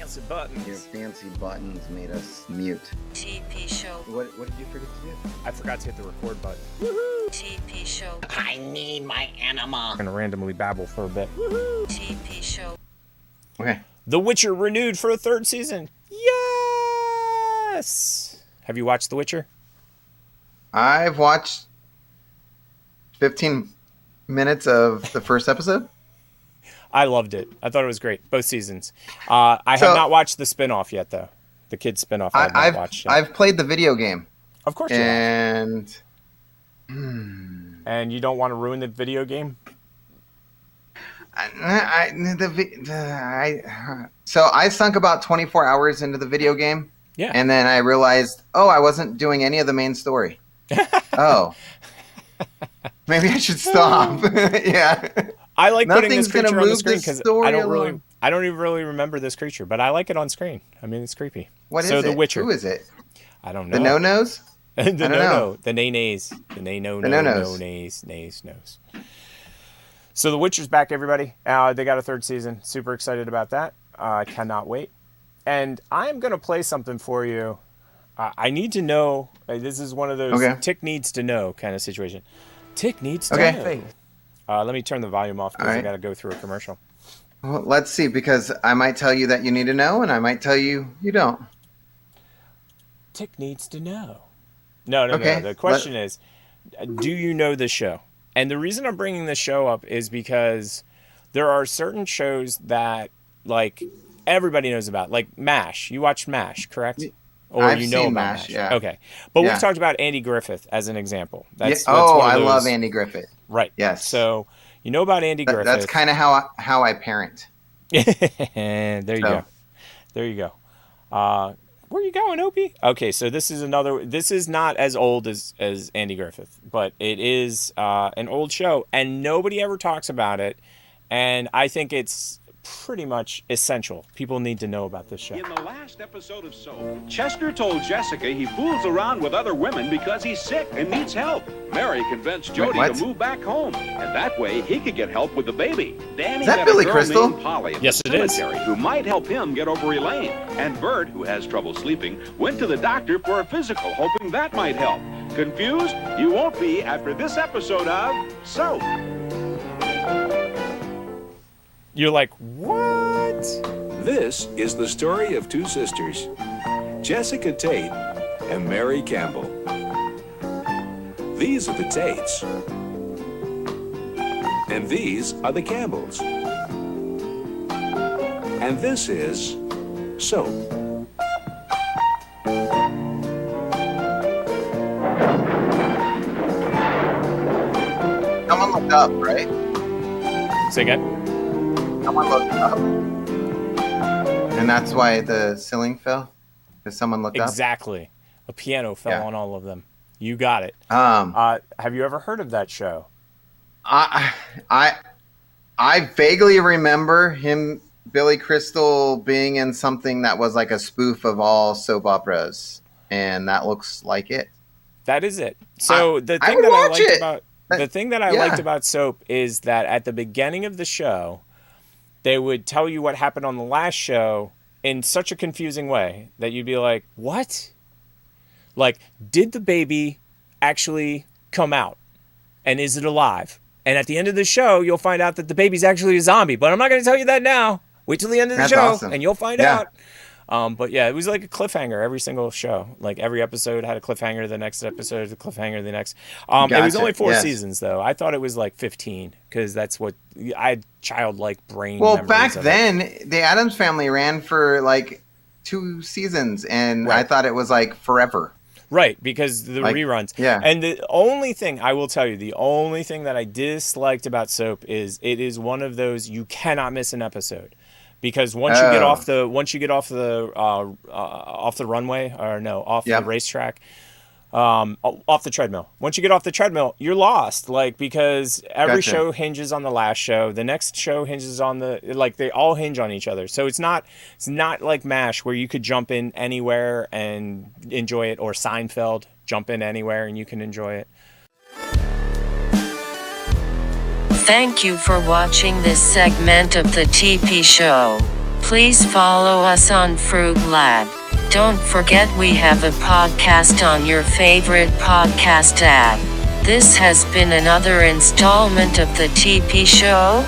fancy buttons. Your fancy buttons made us mute. TP Show. What did you forget to do? I forgot to hit the record button. Woohoo! TP Show. I need my animal. I'm gonna randomly babble for a bit. Woohoo! TP Show. Okay. The Witcher renewed for a third season. Yes! Have you watched The Witcher? I've watched 15 minutes of the first episode. I loved it. I thought it was great. Both seasons. I have not watched the spin-off yet, though. The kids spin-off I have not watched yet. I've played the video game. Of course you have. And you don't want to ruin the video game? So I sunk about 24 hours into the video game. Yeah. And then I realized, I wasn't doing any of the main story. Maybe I should stop. Yeah. I like putting this Nothing's creature on the screen because because I don't even really remember this creature, but I like it on screen. I mean, it's creepy. What is so it? The Witcher. Who is it? I don't know. The no-nos? The no-no. The nay-nays. The nay-no, The no, no-nos. no, nays, nays, no's. So The Witcher's back, everybody. They got a third season. Super excited about that. I cannot wait. And I'm going to play something for you. I need to know. This is one of those Tick needs to know kind of situation. Tick needs to know. Let me turn the volume off because I got to go through a commercial. Well, let's see, because I might tell you that you need to know, and I might tell you you don't. Tick needs to know. No. The question is, do you know the show? And the reason I'm bringing this show up is because there are certain shows that, like, everybody knows about. Like MASH. You watched MASH, correct? Or I've you know seen about MASH, yeah. Okay. But we've talked about Andy Griffith as an example. That's I love Andy Griffith. Right. Yes. So you know about Andy Griffith. That's kind of how I parent. There you go. There you go. Where are you going, Opie? Okay, so this is not as old as Andy Griffith, but it is an old show, and nobody ever talks about it, and I think it's pretty much essential. People need to know about this show. In the last episode of Soap, Chester told Jessica he fools around with other women because he's sick and needs help. Mary convinced Jody to move back home, and that way he could get help with the baby. Danny Is that met Billy a girl Crystal? named Polly at Yes, the it is. cemetery who might help him get over Elaine. And Bert, who has trouble sleeping, went to the doctor for a physical, hoping that might help. Confused? You won't be after this episode of Soap. You're like, what? This is the story of two sisters, Jessica Tate and Mary Campbell. These are the Tates. And these are the Campbells. And this is Soap. Someone looked up, right? Say again? Someone looked up. And that's why the ceiling fell? Because someone looked up? Exactly. A piano fell on all of them. You got it. Have you ever heard of that show? I vaguely remember Billy Crystal, being in something that was like a spoof of all soap operas, and that looks like it. That is it. So the thing that I liked about Soap is that at the beginning of the show, they would tell you what happened on the last show in such a confusing way that you'd be like, what? Like, did the baby actually come out? And is it alive? And at the end of the show, you'll find out that the baby's actually a zombie. But I'm not going to tell you that now. Wait till the end of the show, and you'll find out. But yeah, it was like a cliffhanger every single show. Like every episode had a cliffhanger, the next episode, the cliffhanger, the next. It was only 4 seasons, though. I thought it was like 15 because that's what I had childlike brain. Well, back then, the Addams Family ran for like 2 seasons, and I thought it was like forever. Right, because the reruns. Yeah. And the only thing I will tell you, the only thing that I disliked about Soap is it is one of those you cannot miss an episode. Because once you get off the runway, or no, off the racetrack, off the treadmill. Once you get off the treadmill, you're lost. Like, because every show hinges on the last show. The next show hinges on they all hinge on each other. So it's not like MASH where you could jump in anywhere and enjoy it, or Seinfeld, jump in anywhere and you can enjoy it. Thank you for watching this segment of the TP Show. Please follow us on Fruitlab. Don't forget we have a podcast on your favorite podcast app. This has been another installment of the TP Show.